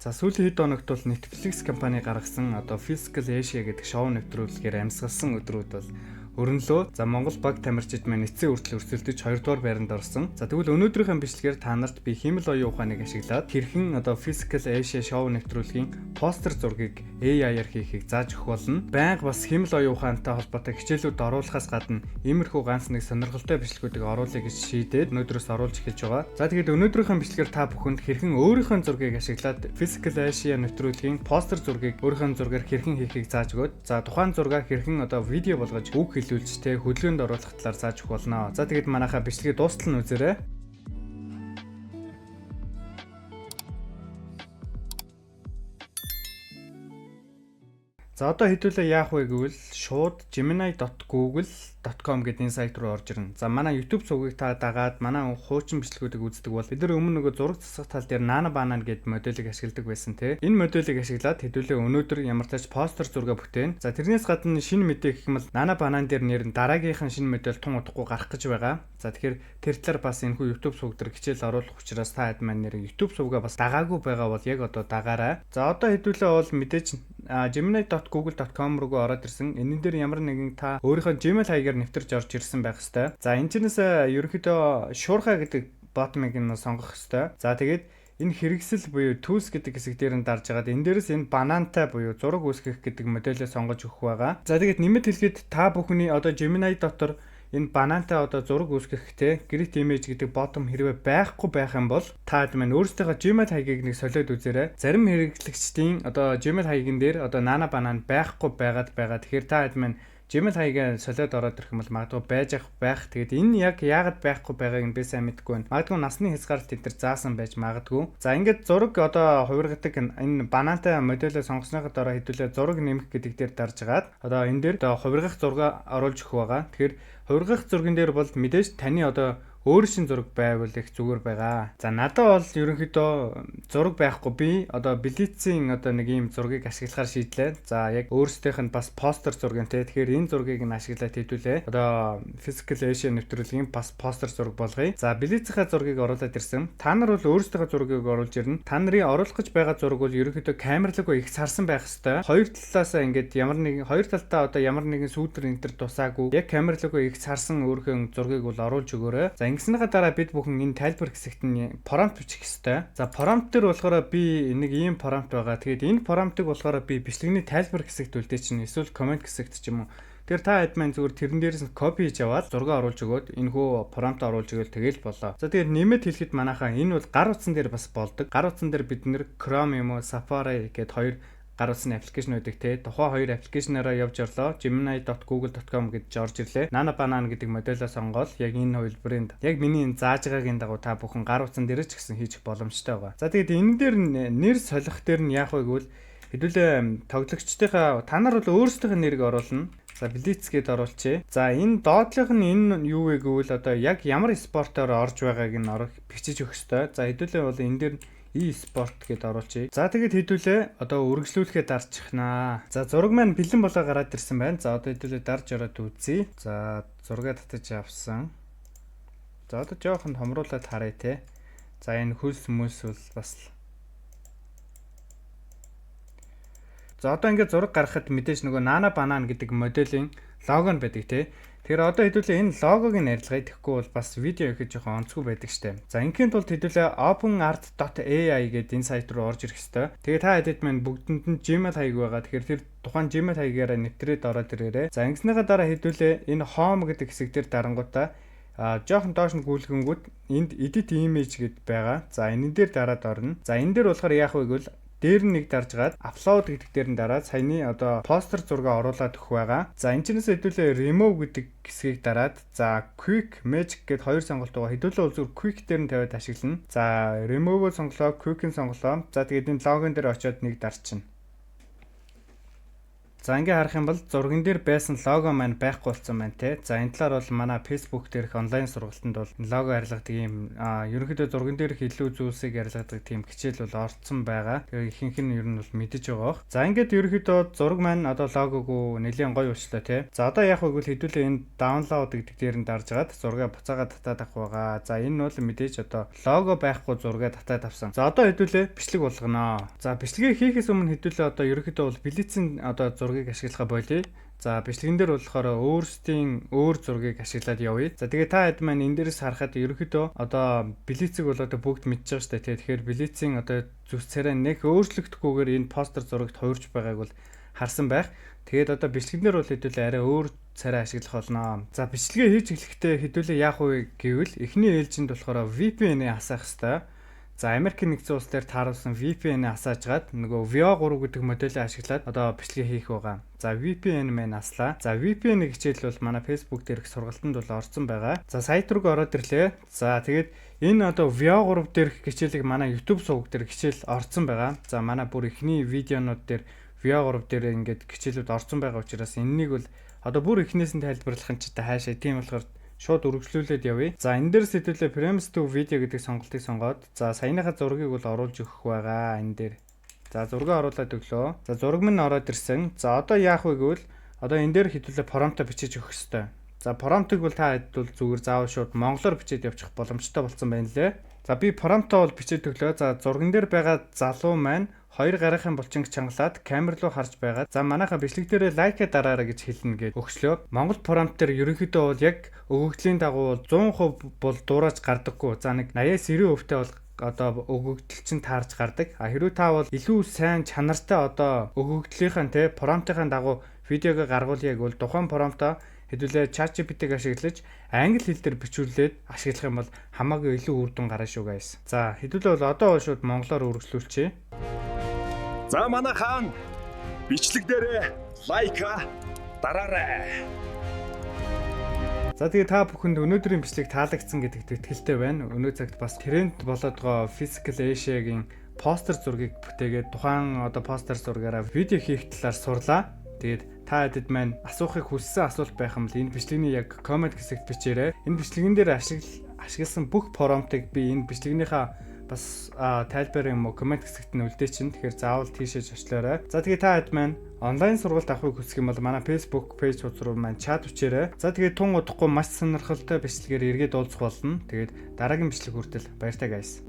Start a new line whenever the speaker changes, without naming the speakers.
За сүүлийн хэд хоногт бол Netflix компани гаргасан Physical Asia гэдэг шоу нэвтрүүлгээр амьсгалсан өдрүүд бол өрнөлөө. За Монгол баг тамирчид маань эцсийн хүртэл өрсөлдөж 2 дугаар байранд орсон. За тэгвэл өнөөдрийнхөө бичлэгээр та нарт би химэл оюун ухааныг ашиглаад хэрхэн Physical Asia шоу нэвтрүүлгийн постэр зургийг AI-аар хийхийг зааж өгөх болно. Байнга бас химэл оюун ухаантай холбоотой хичээлүүд оруулахаас гадна иймэрхүү ганц нэг сонирхолтой бичлэгүүдийг оруулъя гэж шийдээд өнөөдрөөс оруулж эхэлж байгаа. За тэгээд өнөөдрийнхөө бичлэгээр та бүхэнд хэрхэн өөрийнхөө зургийг ашиглаад Physical Asia нэвтрүүлгийн постэр зургийг өөрийнхөө зургаар хэрхэн хийхийг зааж өгөөд за тухайн зургаа хэрхэн видео болгож үг хэлүүлж хөдөлгөөнд оруулах талаар зааж өгөх болно. За тэгээд манайхаа бичлэгийг дуустал нь үзээрэй. За одоо хэдүүлээ яах вэ гэвэл шууд gemini.google.com гэдэг энэ сайт руу орж ирнэ. За манай YouTube сувгийг та дагаад манай хуучин бичлэгүүдийг үздэг бол бид нар өмнө нөгөө зураг засах тал дээр Nana Banana гэдэг модулийг ашигладаг байсан те. Энэ модулийг ашиглаад хэдүүлээ өнөөдөр ямар ч тач постэр зураг бүтээн. За тэрнээс гадна шинэ мэдээ гэх юм бол Nana Banana дээр нэр нь дараагийнхын шинэ модель тун удахгүй гарах гэж байгаа. За тэгэхээр тэр талаар бас энэхүү YouTube сувг дээр хичээл оруулах учраас та хэд маань нэр YouTube сувгаа бас дагаагүй байгаа бол яг одоо дагаарай. За одоо хэдүүлээ бол мэдээж gemini.google.com руу ороод ирсэн. Энэ дээр ямар нэгэн та өөрийнхөө Gmail хаягаар нэвтэрж орж ирсэн байх ёстой. За энэчнээс ерөнхийдөө шуурхай гэдэг ботмыг нь сонгох ёстой. За тэгээд энэ хэрэгсэл буюу tools гэдэг хэсэг дээр нь дарж агаад энэ дээрээс энэ банантай буюу зураг үүсгэх гэдэг модулээ сонгож өгөх байгаа. За тэгээд нэмэт хэлгээд та бүхний Gemini дотор энэ банантай зураг үүсгэхтэй grid image гэдэг bottom хэрвээ байхгүй байх юм бол та маань өөрсдийнхөө Gmail хаягийг нэг солиод үзээрэй. Зарим хэрэглэгчдийн Gmail хаягын дээр Nana Banana байхгүй байгаа. Тэгэхээр та маань Gmail хаягаа солиод ороод ирэх юм бол магадгүй байх. Тэгээд энэ яг яагаад байхгүй байгааг нь би сайн мэдэхгүй байна. Магадгүй насны хязгаарлалт энэ төр заасан байж магадгүй. За ингээд зураг хувиргадаг энэ банантай модулээ сонгосныхоо дараа хэдүүлээ зураг нэмэх гэдэг дээр дарж агаад энэ дээр хувиргах зураг оруулж өгөх байгаа. Тэгэхээр хувиргах зурган дээр бол мэдээж таны өөр шин зураг байвал их зүгээр байгаа. За надад бол ерөнхийдөө зураг байхгүй би Блицийн нэг ийм зургийг ашиглахаар шийдлээ. За яг өөрсдийнх нь бас постэр зураг нэ. Тэгэхээр энэ зургийг нь ашиглаад хэдүүлээ. Physical Asia нэвтрүүлгийн бас постэр зураг болгоё. За Блицийнхаа зургийг оруулаад ирсэн. Та нар бол өөрсдийнхөө зургийг оруулж ирнэ. Та нарын оруулах гэж байгаа зураг бол ерөнхийдөө камерлогоо их сарсан байх ёстой. Хоёр талаасаа ингээд хоёр талтаа ямар нэгэн сүүдэр энтер тусаагүй. Яг камерлогоо их сарсан өөрхөн зургийг бол оруулж өгөөрэй. Ингэснийхаа дараа бид бүхэн энэ тайлбар хэсэгт нь prompt бичих ёстой. За prompt дээр болохоор би нэг ийм prompt байгаа. Тэгээд энэ prompt-ыг болохоор би бичлэгний тайлбар хэсэгт үлдээ чинь эсвэл comment хэсэгт ч юм уу. Тэр та хэд маань зүгээр тэрэн дээрээс нь copy хийж аваад зураг оруулж өгөөд энэхүү prompt оруулж өгөөл тэгэл болоо. За тэгээд нэмэт хэлэхэд манайхаа энэ бол гар утсан дээр бас болдог. Гар утсан дээр бид нэр Chrome юм уу Safari гэдэг хоёр гар утсны аппликейшнуудыг тухайн хоёр аппликейшнаараа явж орлоо. gemini.google.com гэж орж ирлээ. Nana Banana гэдэг модулаа сонгоод яг энэ хувилбарынд яг миний зааж байгаагийн дагуу та бүхэн гар утсан дээр ч гэсэн хийчих боломжтой байгаа. За тэгээд энэ дээр нэр солих дээр нь яах вэ гэвэл хэдүүлээ тоглогчдынхаа та нар бол өөрсдийнхөө нэрийг оруулна. За Blitz гэдээ оруулчихъя. За энэ доотлох нь энэ юу вэ гэвэл яг ямар спортоор орж байгааг нь бичиж өгөх ёстой. За хэдүүлээ бол энэ дээр e-sport гэдээ оруулчихъя. За тэгээд хэдүүлээ үргэлжлүүлэхэд дарчихнаа. За зураг маань бэлэн болоо гараад ирсэн байна. За хэдүүлээ дарж ороод үзье. За зургаа татаж авсан. За жоохон томруулаад харъя те. За энэ хөлс мөс бол бас за ингээд зураг гаргахад мэдээж нөгөө Nana Banana гэдэг моделийн лого нь байдаг те. Тэгэхээр хэдүүлээ энэ логог нь арилгая гэхгүй бол бас видео хийхэд жоохон онцгүй байдаг штэ. За ингийн тулд хэдүүлээ openart.ai гэдэг энэ сайт руу орж ирэх ёстой. Тэгээ та хэдэд маань бүгдэнд нь Gmail хаяг байгаа. Тэгэхээр тэр тухайн Gmail хаягаараа нэвтрээд ороод ирээрэй. За ингэснийхаа дараа хэдүүлээ энэ home гэдэг хэсэг дээр дарангуудаа жоохон доош нь гүйлгэнгүүд энд edit image гэд байгаа. За энэ дээр дараад орно. За энэ дээр болохоор яах вэ гэвэл дээр нь нэг дарж гаад upload гэдэг дээр нь дараад саяны постэр зураг оруулаад өгөх байгаа. За энэ чинээс хэдүүлээ remove гэдэг хэсгийг дараад за quick magic гэд хоёр сонголт байгаа. Хэдүүлээ бол зүгээр quick дээр нь тавиад ашиглана. За remove сонголоо, quick-ийг сонголоо. За тэгээд энэ логон дээр очиод нэг дарчихна. За ингээ харах юм бол зурган дээр байсан лого маань байхгүй болсон байна те. За энэ талаар бол манай Facebook дээрх онлайн сургалтанд бол лого арилгадаг ийм ерөнхийдөө зурган дээрх илүү зүйлсийг арилгадаг тийм хичээл бол орцсон байгаа. Тэгээ ихэнх нь ер нь бол мэдэж байгаа бох. За ингээд ерөнхийдөө зураг маань одоо логогоо нэлээд гоё болчлоо те. За одоо яах вэ гэвэл хэдүүлээ энэ download гэдэг дээр нь дарж гаад зургаа буцаагаад татаад авах байгаа. За энэ бол мэдээж одоо лого байхгүй зургаа татаад авсан. За одоо хэдүүлээ бичлэг болгоно. За бичлэгээ хийхээс өмнө хэдүүлээ одоо ерөнхийдөө бол билетийн одоо зургийг ашиглахаа болъё. За бичлэгэн дээр болохоор өөрсдийн өөр зургийг ашиглаад явъя. За тэгээ та хэд маань энэ дээрээс харахад ерөнхийдөө одоо билетийг бол одоо бүгд мэдж байгаа шүү дээ. Тэгэхээр билетийн одоо зүс царай нэг өөрчлөгдөхгүйгээр энэ постэр зурагт хувирж байгааг бол харсан байх. Тэгээд одоо бичлэгэн дээр бол хэдүүлээ арай өөр царай ашиглах болно. За бичлэгээ хийж эхлэхдээ хэдүүлээ яах вэ гэвэл эхний ээлжинд болохоор VPN-ийг асаах хэрэгтэй. За Америкийн нэгдсэн улс дээр тааруулсан VPN-ийг асаажгаад нөгөө VO3 гэдэг модулийг ашиглаад одоо бичлэгээ хийх байгаа. За VPN маань аслаа. За VPN-ийг хичээл бол манай Facebook дээрх сургалтанд бол орсон байгаа. За сайт руу ороод ирлээ. За тэгээд энэ одоо VO3 дээрх хичээлийг манай YouTube суваг дээр хичээл орсон байгаа. За манай бүр ихний видеонууд дээр VO3 дээр ингээд хичээлүүд орсон байгаа учраас энэнийг бол одоо бүр эхнээс нь тайлбарлах нь ч та хаашаа тийм болохоор шууд үргэлжлүүлээд явъя. За энэ дээр сэдвэлээ Frames to Video гэдэг сонголтыг сонгоод за саяныхаа зургийг бол оруулж өгөх байгаа энэ дээр. За зургаа оруулаад өглөө. За зураг минь ороод ирсэн. За одоо яах вэ гэвэл одоо энэ дээр хэдүүлээ промпто бичиж өгөх ёстой. За промптыг бол та хэд бол зүгээр заавал шууд монголоор бичиж явчих боломжтой болсон байна лээ. За би промпто бол бичиж өглөө. За зурган дээр байгаа залуу маань хоёр гарахын булчинг чангалаад камер руу харж байгаа. За манайха бичлэг дээрээ лайкаа дараарай гэж хэлнэ гэж өгчлөө. Монгол промпт дээр ерөнхийдөө бол яг өгөгдлийн дагуу 100% бол дуурайж гардаггүй. За нэг 80-90%-тэй бол одоо өгөгдөл чинь таарч гардаг. А хэрвээ та бол илүү сайн чанартай одоо өгөгдлийнхэн те промптын дагуу видеого гаргуулъя гэвэл тухайн промптоо хэдүүлээ ChatGPT-г ашиглаж англи хэл дээр бичүүлээд ашиглах юм бол хамаагүй илүү үр дүн гарна шүү guys. За хэдүүлээ бол одоо шууд монголоор үргэлжлүүлчихье.
За манай хаан бичлэг дээр лайка дараарай.
За тэгээ та бүхэнд өнөөдрийн бичлэг таалагдсан гэдэгт итгэлтэй байна. Өнөө цагт бас тренд болоод байгаа Physical Asia-гийн постэр зургийг бүтээгээд тухайн одоо постэр зургаараа видео хийх талаар сурлаа. Тэгээд та хэдэд маань асуухыг хүссэн асуулт байх юм бол энэ бичлэгний яг коммент хэсэгт бичээрэй. Энэ бичлэгэн дээр ашигласан бүх промптыг би энэ бичлэгнийхаа бас тайлбар юм уу коммент хэсэгт нь үлдээ чинь. Тэгэхээр заавал тийшээ очлоорой. За тэгээ та хэд маань онлайн сургалт авахыг хүсэх юм бол манай Facebook пэйж руу маань чат бичээрэй. За тэгээ тун удахгүй маш сонирхолтой бичлэгээр эргээд уулзах болно. Тэгээд дараагийн бичлэг хүртэл баяртай guys.